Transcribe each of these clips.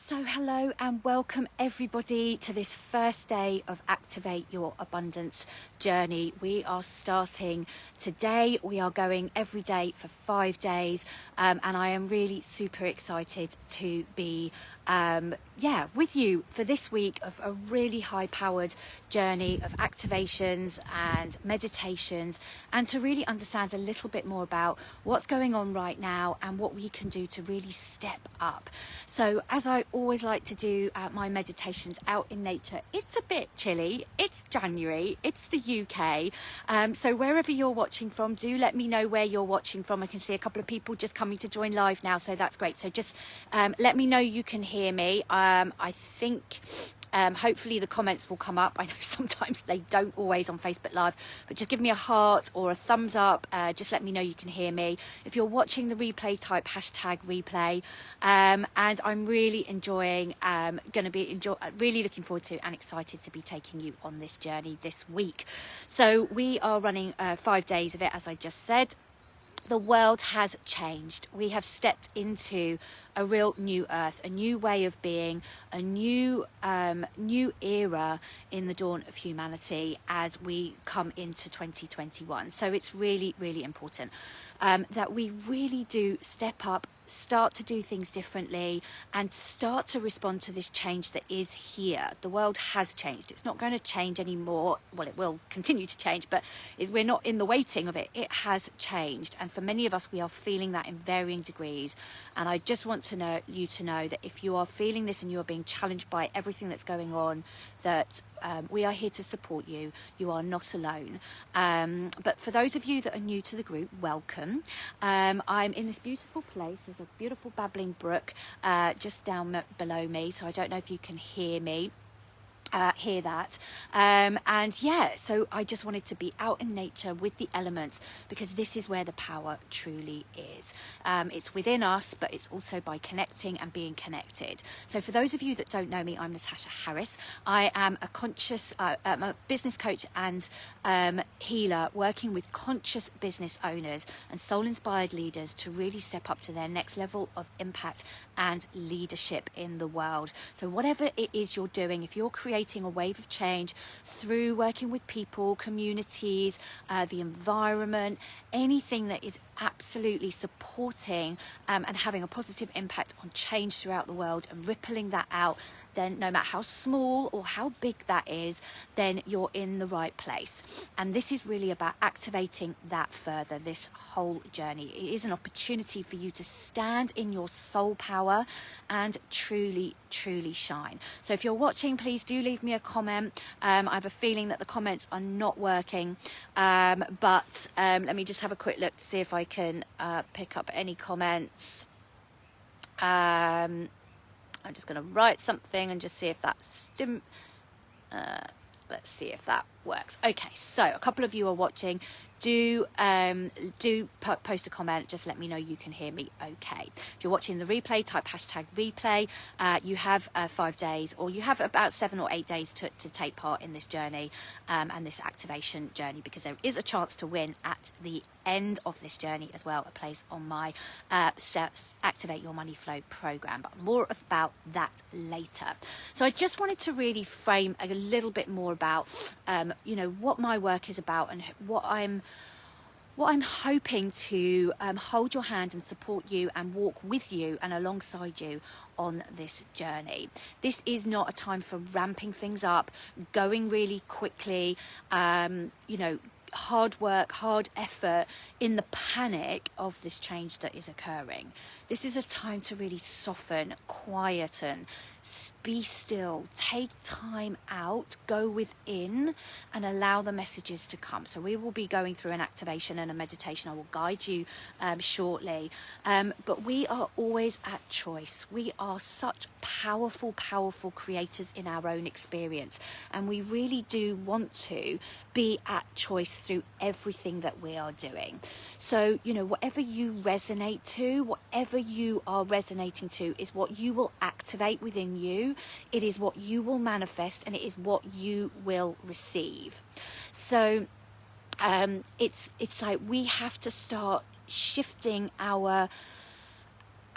So hello and welcome everybody to this first day of Activate Your Abundance journey. We are starting today. We are going every day for 5 days, and I am really super excited to be with you for this week of a really high-powered journey of activations and meditations, and to really understand a little bit more about what's going on right now and what we can do to really step up. So as I always like to do my meditations out in nature, it's a bit chilly, it's January, it's the UK, so wherever you're watching from, do let me know where you're watching from. I can see a couple of people just coming to join live now, so that's great. So just let me know you can hear me. I think hopefully the comments will come up. I know sometimes they don't always on Facebook Live, but just give me a heart or a thumbs up. Just let me know you can hear me. If you're watching the replay, type hashtag replay. And I'm really enjoying, really looking forward to and excited to be taking you on this journey this week. So we are running 5 days of it, as I just said. The world has changed. We have stepped into a real new earth, a new way of being, a new era in the dawn of humanity as we come into 2021. So it's really, really important that we really do step up, start to do things differently, and start to respond to this change that is here. The world has changed. It's not going to change anymore. Well, it will continue to change, but we're not in the waiting of it. It has changed, and for many of us, we are feeling that in varying degrees. And I just want you to know that if you are feeling this and you are being challenged by everything that's going on, that we are here to support you. You are not alone. But for those of you that are new to the group, welcome. I'm in this beautiful place. There's a beautiful babbling brook just down below me, so I don't know if you can hear me. Hear that, and yeah, so I just wanted to be out in nature with the elements, because this is where the power truly is. It's within us, but it's also by connecting and being connected. So for those of you that don't know me, I'm Natasha Harris. I am I'm a business coach and healer, working with conscious business owners and soul-inspired leaders to really step up to their next level of impact and leadership in the world. So whatever it is you're doing, if you're creating a wave of change through working with people, communities, the environment, anything that is absolutely supporting and having a positive impact on change throughout the world and rippling that out, then no matter how small or how big that is, then you're in the right place. And this is really about activating that further, this whole journey. It is an opportunity for you to stand in your soul power and truly, truly shine. So if you're watching, please do leave me a comment. I have a feeling that the comments are not working, but let me just have a quick look to see if I can pick up any comments. I'm just going to write something and just see if that's let's see if that works. Okay, so a couple of you are watching. Do post a comment. Just let me know you can hear me okay. If you're watching the replay, type hashtag replay. You have 5 days, or you have about 7 or 8 days to take part in this journey and this activation journey, because there is a chance to win at the end of this journey as well, a place on my Activate Your Money Flow program, but more about that later. So I just wanted to really frame a little bit more about what my work is about, and what I'm hoping to hold your hand and support you and walk with you and alongside you on this journey. This is not a time for ramping things up, going really quickly, hard work, hard effort in the panic of this change that is occurring. This is a time to really soften, quieten, be still, take time out, go within and allow the messages to come. So we will be going through an activation and a meditation. I will guide you shortly, but we are always at choice. We are such powerful creators in our own experience, and we really do want to be at choice through everything that we are doing. So whatever you resonate to, whatever you are resonating to, is what you will activate within you. It is what you will manifest, and it is what you will receive. So it's like we have to start shifting our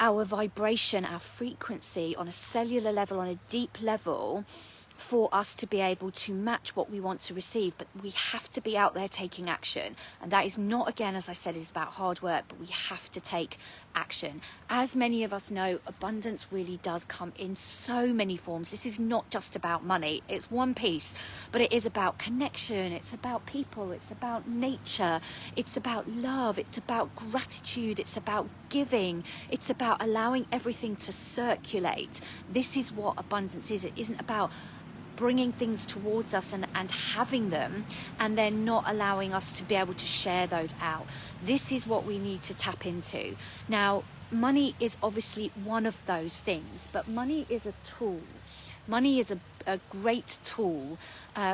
our vibration, our frequency on a cellular level, on a deep level, for us to be able to match what we want to receive. But we have to be out there taking action, and that is not, again, as I said, is about hard work, but we have to take action. As many of us know, abundance really does come in so many forms. This is not just about money, it's one piece, but it is about connection, it's about people, it's about nature, it's about love, it's about gratitude, it's about giving, it's about allowing everything to circulate. This is what abundance is. It isn't about bringing things towards us and having them and then not allowing us to be able to share those out. This is what we need to tap into. Now, money is obviously one of those things, but money is a tool. Money is a great tool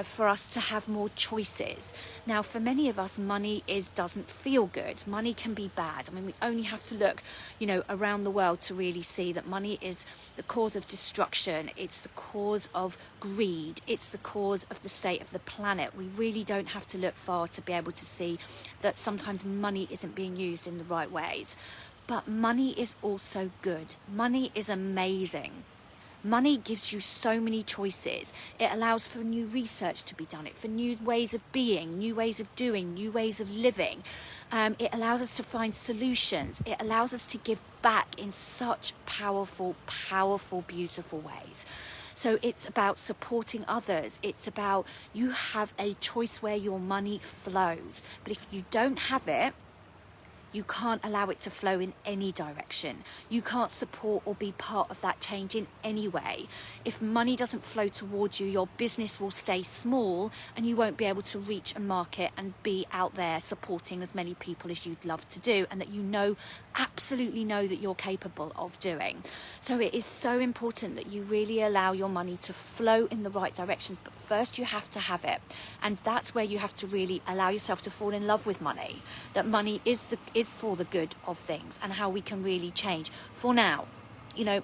for us to have more choices. Now, for many of us, money doesn't feel good. Money can be bad. I mean, we only have to look, around the world to really see that money is the cause of destruction. It's the cause of greed. It's the cause of the state of the planet. We really don't have to look far to be able to see that sometimes money isn't being used in the right ways. But money is also good. Money is amazing. Money gives you so many choices. It allows for new research to be done, for new ways of being, new ways of doing, new ways of living. It allows us to find solutions. It allows us to give back in such powerful, powerful, beautiful ways. So it's about supporting others. It's about you have a choice where your money flows. But if you don't have it, you can't allow it to flow in any direction. You can't support or be part of that change in any way. If money doesn't flow towards you, your business will stay small and you won't be able to reach and market and be out there supporting as many people as you'd love to do and that absolutely know that you're capable of doing. So it is so important that you really allow your money to flow in the right directions, but first you have to have it. And that's where you have to really allow yourself to fall in love with money, that money is for the good of things and how we can really change. For now,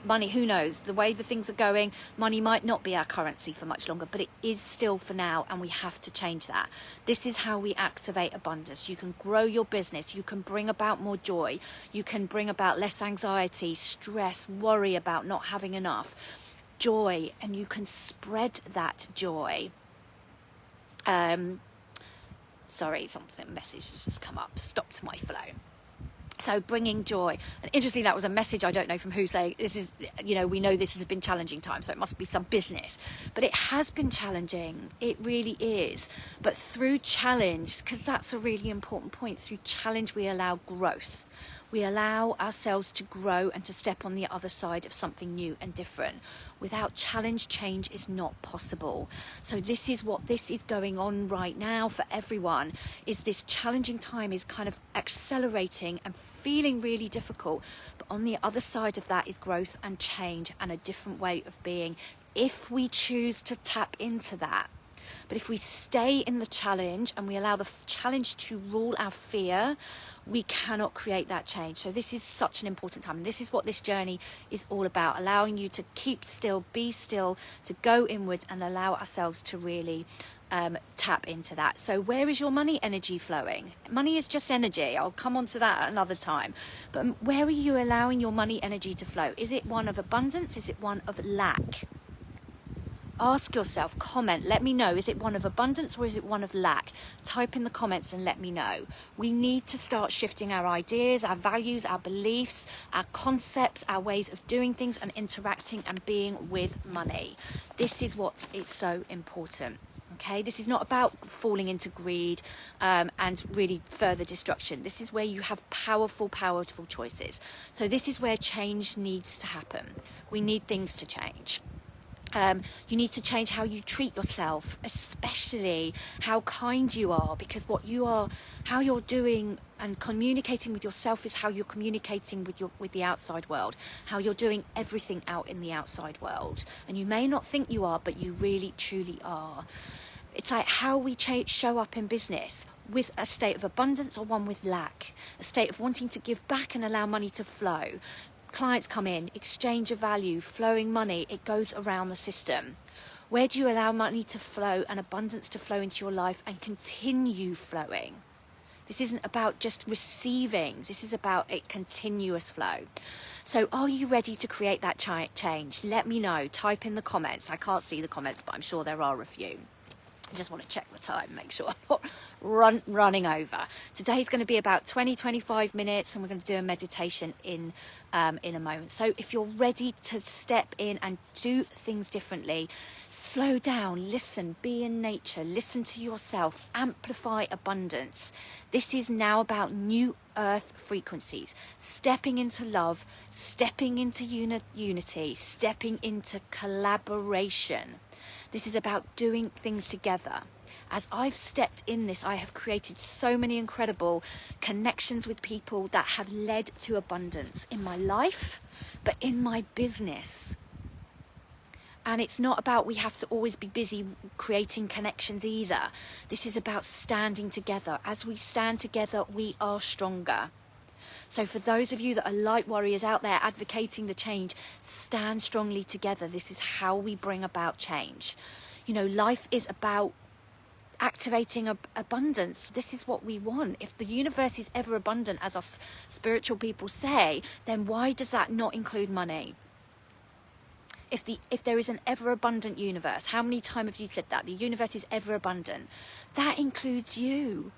money, who knows, the way the things are going, money might not be our currency for much longer, but it is still for now, and we have to change that. This is how we activate abundance. You can grow your business, you can bring about more joy, you can bring about less anxiety, stress, worry about not having enough, joy, and you can spread that joy. Sorry, message has just come up, stopped my flow. So bringing joy. And interestingly, that was a message, I don't know from who, saying this is, we know this has been challenging time, so it must be some business. But it has been challenging. It really is. But through challenge, because that's a really important point, through challenge we allow growth. We allow ourselves to grow and to step on the other side of something new and different. Without challenge, change is not possible. So this is what this is going on right now for everyone, is this challenging time is kind of accelerating and feeling really difficult. But on the other side of that is growth and change and a different way of being, if we choose to tap into that. But if we stay in the challenge and we allow the challenge to rule our fear, we cannot create that change. So this is such an important time. And this is what this journey is all about, allowing you to keep still, be still, to go inward and allow ourselves to really tap into that. So where is your money energy flowing? Money is just energy. I'll come on to that another time. But where are you allowing your money energy to flow? Is it one of abundance? Is it one of lack? Ask yourself, comment, let me know. Is it one of abundance or is it one of lack? Type in the comments and let me know. We need to start shifting our ideas, our values, our beliefs, our concepts, our ways of doing things and interacting and being with money. This is what is so important. Okay, this is not about falling into greed and really further destruction. This is where you have powerful, powerful choices. So this is where change needs to happen. We need things to change. You need to change how you treat yourself, especially how kind you are, because how you're doing and communicating with yourself is how you're communicating with the outside world, how you're doing everything out in the outside world. And you may not think you are, but you really, truly are. It's like how we show up in business, with a state of abundance or one with lack, a state of wanting to give back and allow money to flow. Clients come in, exchange of value, flowing money, it goes around the system. Where do you allow money to flow and abundance to flow into your life and continue flowing? This isn't about just receiving, this is about a continuous flow. So are you ready to create that change? Let me know. Type in the comments. I can't see the comments, but I'm sure there are a few. I just want to check the time, make sure I'm not running over. Today's going to be about 20-25 minutes, and we're going to do a meditation in a moment. So if you're ready to step in and do things differently, slow down, listen, be in nature, listen to yourself, amplify abundance. This is now about new earth frequencies, stepping into love, stepping into unity, stepping into collaboration. This is about doing things together. As I've stepped in this, I have created so many incredible connections with people that have led to abundance in my life, but in my business. And it's not about we have to always be busy creating connections either. This is about standing together. As we stand together, we are stronger. So for those of you that are light warriors out there advocating the change, stand strongly together. This is how we bring about change. You know, life is about activating abundance. This is what we want. If the universe is ever abundant, as us spiritual people say, then why does that not include money? If there is an ever abundant universe, how many times have you said that? The universe is ever abundant. That includes you.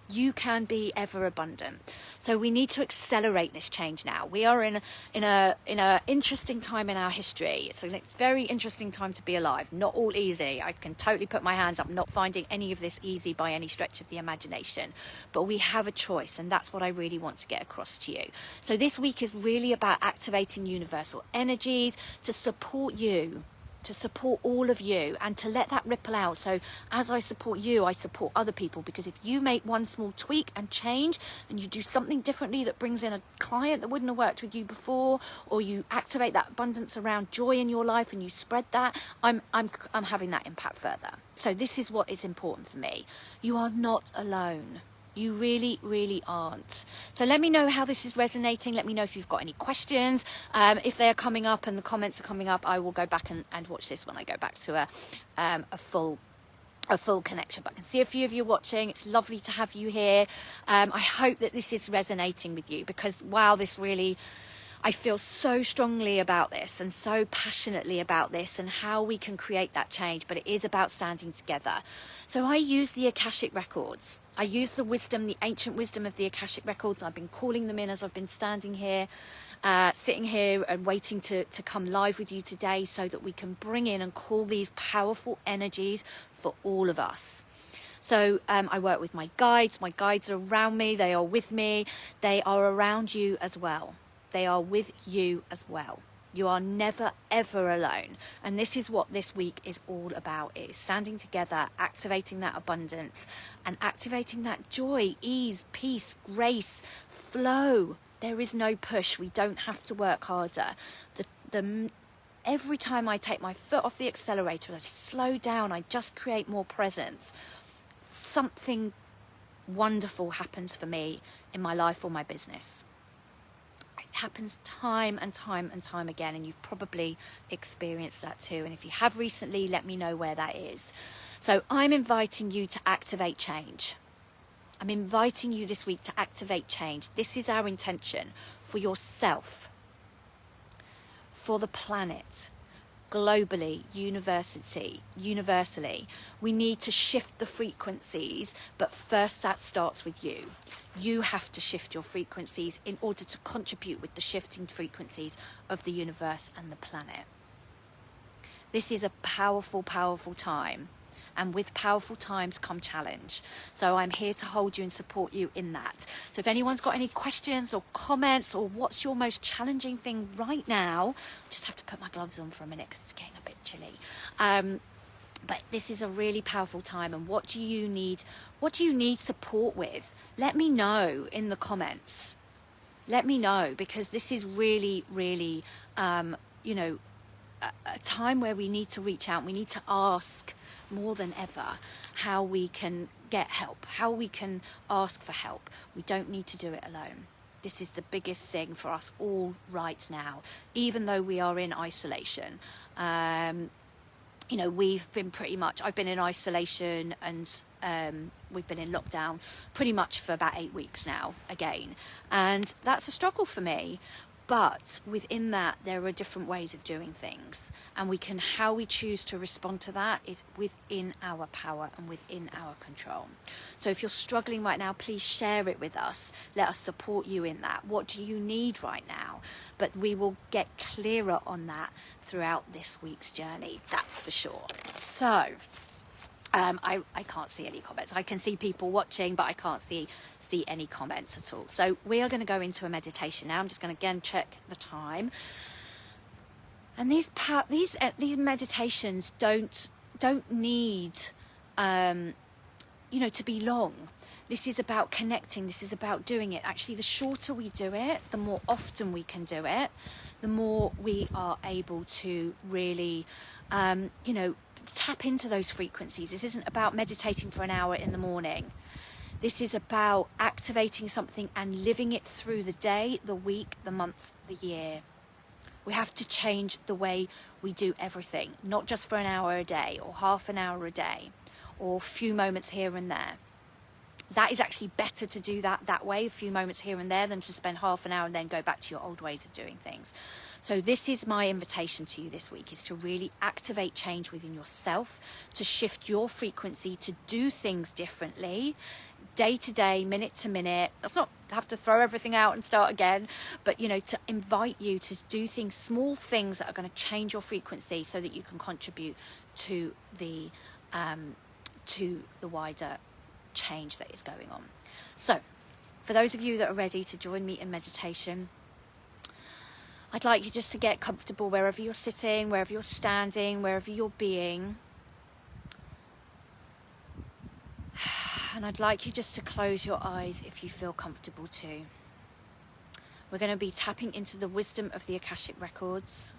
You can be ever abundant. So we need to accelerate this change now. We are in a interesting time in our history. It's a very interesting time to be alive. Not all easy. I can totally put my hands up. I'm not finding any of this easy by any stretch of the imagination. But we have a choice, and that's what I really want to get across to you. So this week is really about activating universal energies to support you, to support all of you, and to let that ripple out. So as I support you, I support other people, because if you make one small tweak and change, and you do something differently that brings in a client that wouldn't have worked with you before, or you activate that abundance around joy in your life and you spread that, I'm having that impact further. So this is what is important for me. You are not alone. You really, really aren't. So let me know how this is resonating. Let me know if you've got any questions. If they're coming up and the comments are coming up, I will go back and watch this when I go back to a full connection. But I can see a few of you watching. It's lovely to have you here. I hope that this is resonating with you, because wow, this really, I feel so strongly about this and so passionately about this and how we can create that change, but it is about standing together. So I use the Akashic Records. I use the wisdom, the ancient wisdom of the Akashic Records. I've been calling them in as I've been standing here, sitting here and waiting to come live with you today, so that we can bring in and call these powerful energies for all of us. So I work with my guides. My guides are around me. They are with me. They are around you as well. They are with you as well. You are never, ever alone. And this is what this week is all about. It is standing together, activating that abundance and activating that joy, ease, peace, grace, flow. There is no push. We don't have to work harder. Every time I take my foot off the accelerator, I slow down, I just create more presence, something wonderful happens for me in my life or my business. Happens time and time and time again, and you've probably experienced that too. And if you have recently, let me know where that is. So I'm inviting you to activate change. I'm inviting you this week to activate change. This is our intention for yourself, for the planet, globally, universally. We need to shift the frequencies, but first that starts with you. You have to shift your frequencies in order to contribute with the shifting frequencies of the universe and the planet. This is a powerful, powerful time. And with powerful times come challenge. So I'm here to hold you and support you in that. So if anyone's got any questions or comments, or what's your most challenging thing right now, I just have to put my gloves on for a minute because it's getting a bit chilly. But this is a really powerful time. And what do you need? What do you need support with? Let me know in the comments. Let me know, because this is really, really, a time where we need to reach out. We need to ask more than ever how we can get help, how we can ask for help. We don't need to do it alone. This is the biggest thing for us all right now, even though we are in isolation. We've been I've been in isolation, and we've been in lockdown pretty much for about 8 weeks now again. And that's a struggle for me. But within that, there are different ways of doing things, and how we choose to respond to that is within our power and within our control. So if you're struggling right now, please share it with us. Let us support you in that. What do you need right now? But we will get clearer on that throughout this week's journey, that's for sure. So I can't see any comments. I can see people watching, but I can't see any comments at all. So we are going to go into a meditation now. I'm just going to again check the time. And these meditations don't need to be long. This is about connecting. This is about doing it. Actually, the shorter we do it, the more often we can do it, the more we are able to really tap into those frequencies. This isn't about meditating for an hour in the morning. This is about activating something and living it through the day, the week, the month, the year. We have to change the way we do everything, not just for an hour a day or half an hour a day or a few moments here and there. That is actually better to do that way, a few moments here and there, than to spend half an hour and then go back to your old ways of doing things. So this is my invitation to you this week, is to really activate change within yourself, to shift your frequency, to do things differently, day to day, minute to minute. That's not have to throw everything out and start again, but to invite you to do things, small things that are going to change your frequency so that you can contribute to the wider change that is going on. So for those of you that are ready to join me in meditation, I'd like you just to get comfortable wherever you're sitting, wherever you're standing, wherever you're being. And I'd like you just to close your eyes if you feel comfortable too. We're going to be tapping into the wisdom of the Akashic Records.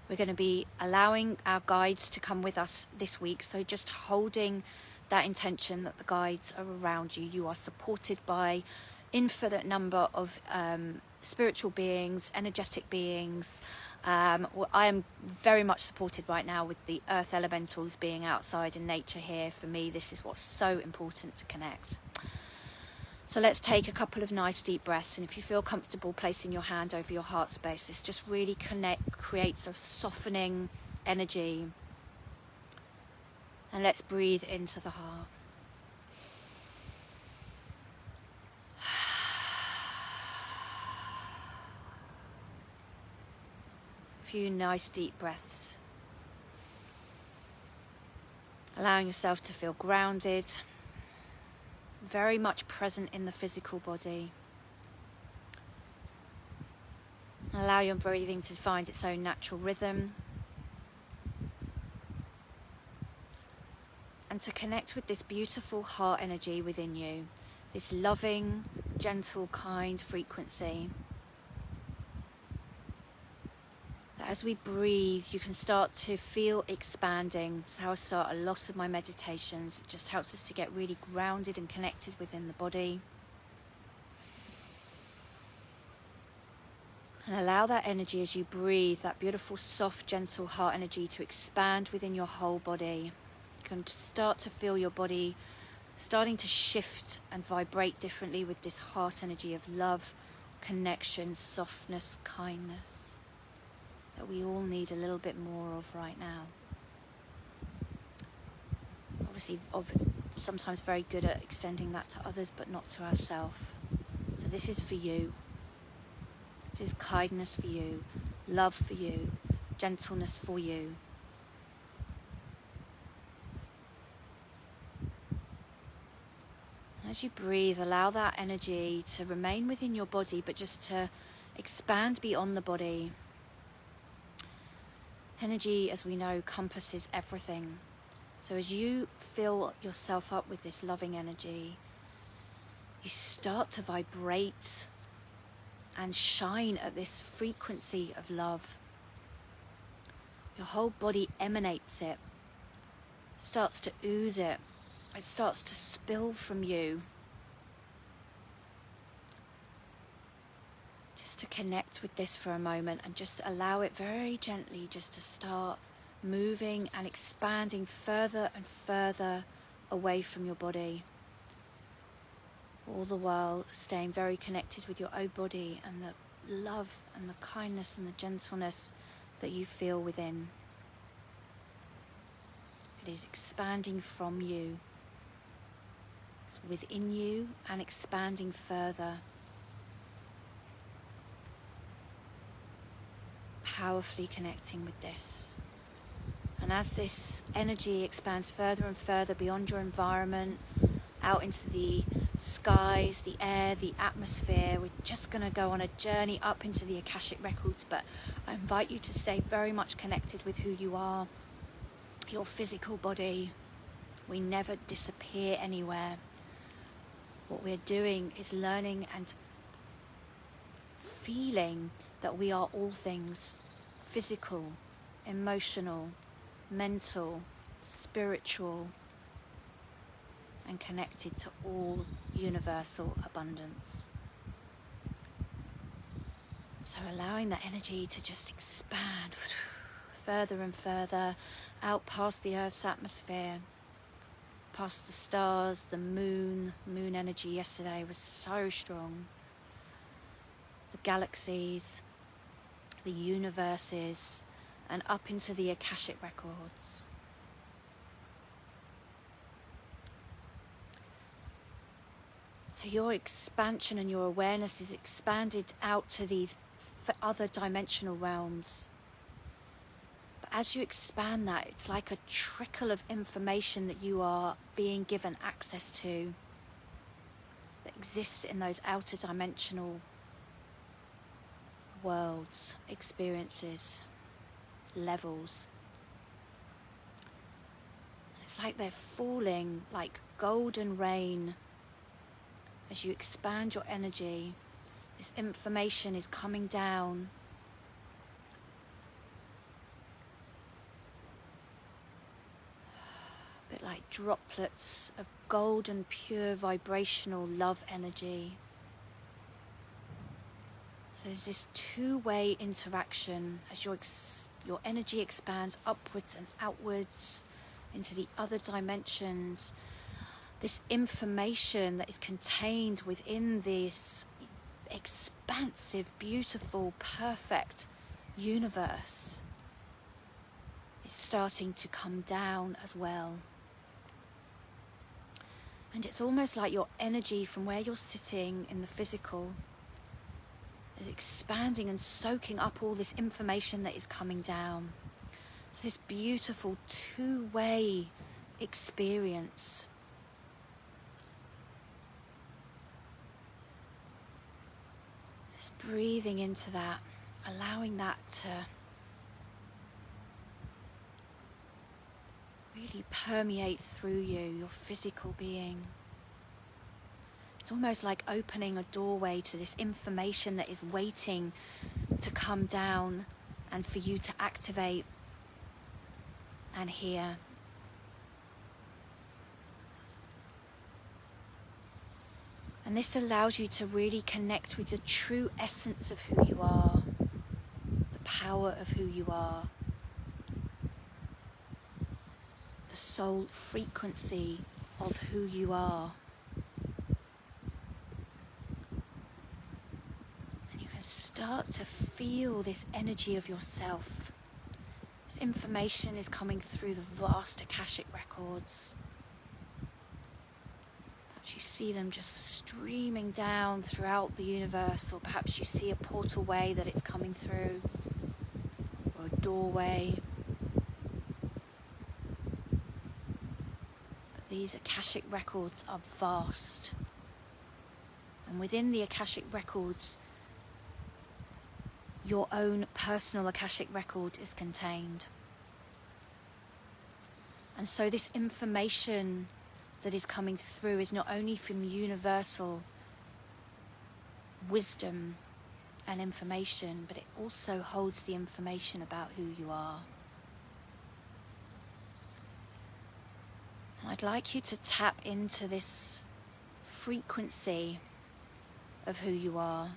We're going to be allowing our guides to come with us this week. So just holding that intention that the guides are around you. You are supported by infinite number of spiritual beings, energetic beings. I am very much supported right now with the earth elementals being outside in nature here. For me, this is what's so important to connect. So let's take a couple of nice deep breaths, and if you feel comfortable placing your hand over your heart space, this just really creates a softening energy. And let's breathe into the heart. A few nice deep breaths. Allowing yourself to feel grounded, very much present in the physical body. Allow your breathing to find its own natural rhythm. And to connect with this beautiful heart energy within you, this loving, gentle, kind frequency. That as we breathe, you can start to feel expanding. That's how I start a lot of my meditations. It just helps us to get really grounded and connected within the body. And allow that energy as you breathe, that beautiful, soft, gentle heart energy to expand within your whole body. You can start to feel your body starting to shift and vibrate differently with this heart energy of love, connection, softness, kindness that we all need a little bit more of right now. Obviously, sometimes very good at extending that to others, but not to ourselves. So this is for you. This is kindness for you, love for you, gentleness for you. As you breathe, allow that energy to remain within your body, but just to expand beyond the body. Energy, as we know, compasses everything. So as you fill yourself up with this loving energy, you start to vibrate and shine at this frequency of love. Your whole body emanates it, starts to ooze it. It starts to spill from you. Just to connect with this for a moment and just allow it very gently just to start moving and expanding further and further away from your body. All the while staying very connected with your own body and the love and the kindness and the gentleness that you feel within. It is expanding from you. It's within you and expanding further. Powerfully connecting with this. And as this energy expands further and further beyond your environment, out into the skies, the air, the atmosphere, we're just going to go on a journey up into the Akashic Records, but I invite you to stay very much connected with who you are, your physical body. We never disappear anywhere. What we're doing is learning and feeling that we are all things: physical, emotional, mental, spiritual, and connected to all universal abundance. So allowing that energy to just expand further and further out past the Earth's atmosphere, past the stars, the moon. Moon energy yesterday was so strong. The galaxies, the universes, and up into the Akashic Records. So your expansion and your awareness is expanded out to these other dimensional realms. But as you expand that, it's like a trickle of information that you are being given access to that exists in those outer dimensional worlds, experiences, levels. It's like they're falling like golden rain. As you expand your energy, this information is coming down. A bit like droplets of golden, pure, vibrational love energy. So there's this two-way interaction as your energy expands upwards and outwards into the other dimensions. This information that is contained within this expansive, beautiful, perfect universe is starting to come down as well. And it's almost like your energy from where you're sitting in the physical is expanding and soaking up all this information that is coming down. So this beautiful two-way experience. Just breathing into that, allowing that to really permeate through you, your physical being. It's almost like opening a doorway to this information that is waiting to come down and for you to activate and hear. And this allows you to really connect with the true essence of who you are, the power of who you are, the soul frequency of who you are. And you can start to feel this energy of yourself. This information is coming through the vast Akashic Records. You see them just streaming down throughout the universe, or perhaps you see a portal way that it's coming through, or a doorway. But these Akashic Records are vast. And within the Akashic Records, your own personal Akashic record is contained. And so this information that is coming through is not only from universal wisdom and information, but it also holds the information about who you are. And I'd like you to tap into this frequency of who you are,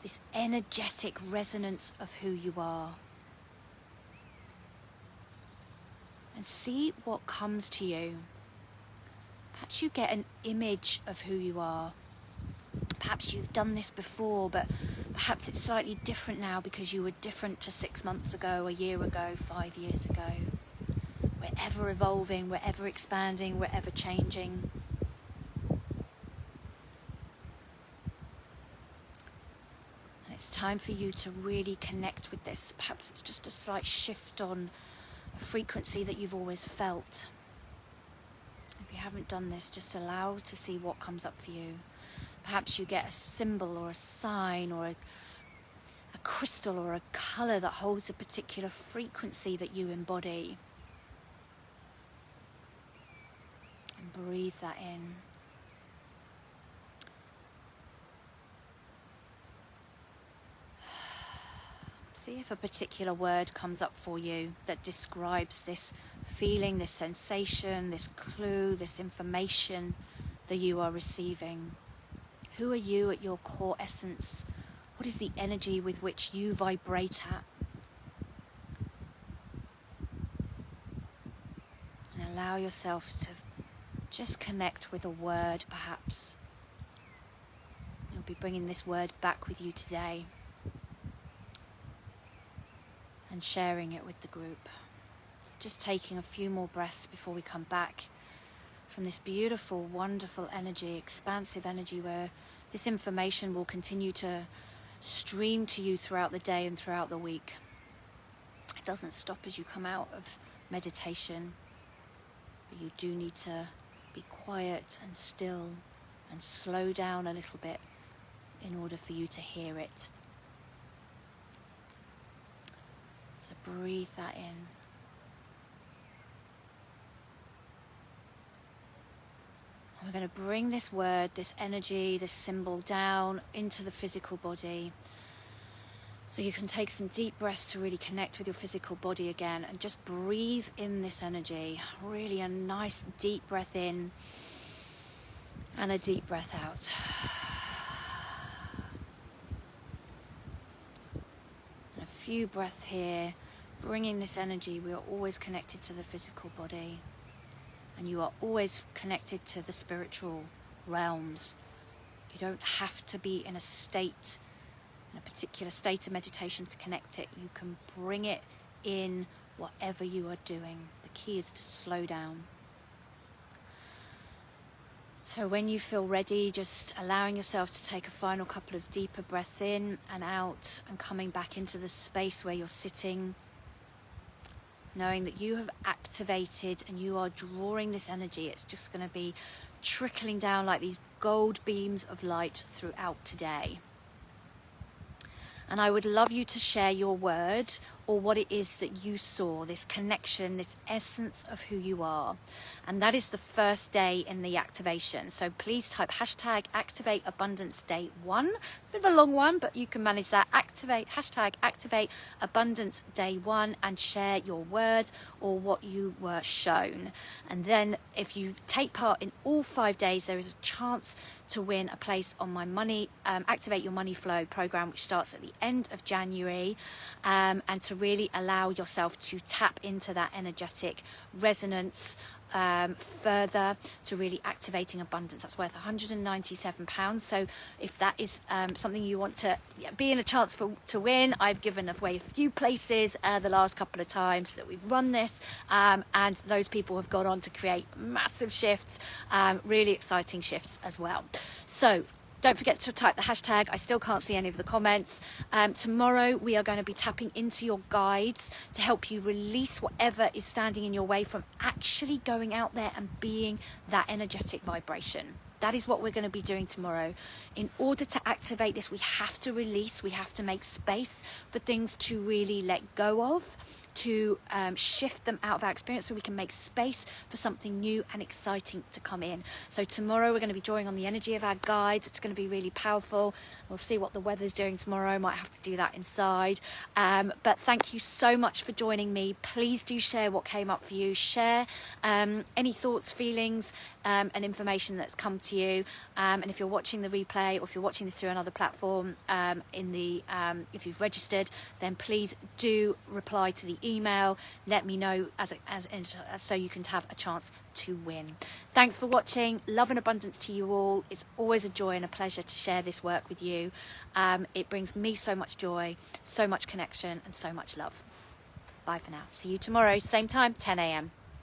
this energetic resonance of who you are, and see what comes to you. Perhaps you get an image of who you are, Perhaps you've done this before, but perhaps it's slightly different now because you were different to 6 months ago, a year ago, 5 years ago. We're ever evolving, we're ever expanding, we're ever changing. And it's time for you to really connect with this. Perhaps it's just a slight shift on a frequency that you've always felt. If you haven't done this, just allow to see what comes up for you. Perhaps you get a symbol or a sign or a crystal or a colour that holds a particular frequency that you embody. And breathe that in. See if a particular word comes up for you that describes this feeling, this sensation, this clue, this information that you are receiving. Who are you at your core essence? What is the energy with which you vibrate at? And allow yourself to just connect with a word, perhaps. You'll be bringing this word back with you today and sharing it with the group. Just taking a few more breaths before we come back from this beautiful, wonderful energy, expansive energy, where this information will continue to stream to you throughout the day and throughout the week. It doesn't stop as you come out of meditation, but you do need to be quiet and still and slow down a little bit in order for you to hear it. So breathe that in. We're going to bring this word, this energy, this symbol down into the physical body. So you can take some deep breaths to really connect with your physical body again and just breathe in this energy. Really a nice deep breath in and a deep breath out. And a few breaths here, bringing this energy. We are always connected to the physical body. And you are always connected to the spiritual realms. You don't have to be in a state, in a particular state of meditation to connect it. You can bring it in whatever you are doing. The key is to slow down. So when you feel ready, just allowing yourself to take a final couple of deeper breaths in and out and coming back into the space where you're sitting, knowing that you have activated and you are drawing this energy. It's just going to be trickling down like these gold beams of light throughout today. And I would love you to share your word or what it is that you saw, this connection, this essence of who you are. And that is the first day in the activation. So please type hashtag Activate Abundance Day 1. Bit of a long one, but you can manage that. Hashtag Activate Abundance Day 1 and share your word or what you were shown. And then if you take part in all 5 days, there is a chance to win a place on my Activate Your Money Flow program, which starts at the end of January, and to really allow yourself to tap into that energetic resonance further, to really activating abundance. That's worth £197. So if that is something you want to be in a chance to win, I've given away a few places the last couple of times that we've run this, and those people have gone on to create massive shifts, really exciting shifts as well. So don't forget to type the hashtag. I still can't see any of the comments. Tomorrow we are going to be tapping into your guides to help you release whatever is standing in your way from actually going out there and being that energetic vibration. That is what we're going to be doing tomorrow. In order to activate this, we have to release, we have to make space for things to really let go of, to shift them out of our experience so we can make space for something new and exciting to come in. So tomorrow we're going to be drawing on the energy of our guides. It's going to be really powerful. We'll see what the weather's doing tomorrow. Might have to do that inside. But thank you so much for joining me. Please do share what came up for you. Share any thoughts, feelings, and information that's come to you. And if you're watching the replay or if you're watching this through another platform, if you've registered, then please do reply to the email, let me know so you can have a chance to win. Thanks for watching. Love and abundance to you all. It's always a joy and a pleasure to share this work with you. It brings me so much joy, so much connection, and so much love. Bye for now. See you tomorrow, same time, 10 a.m.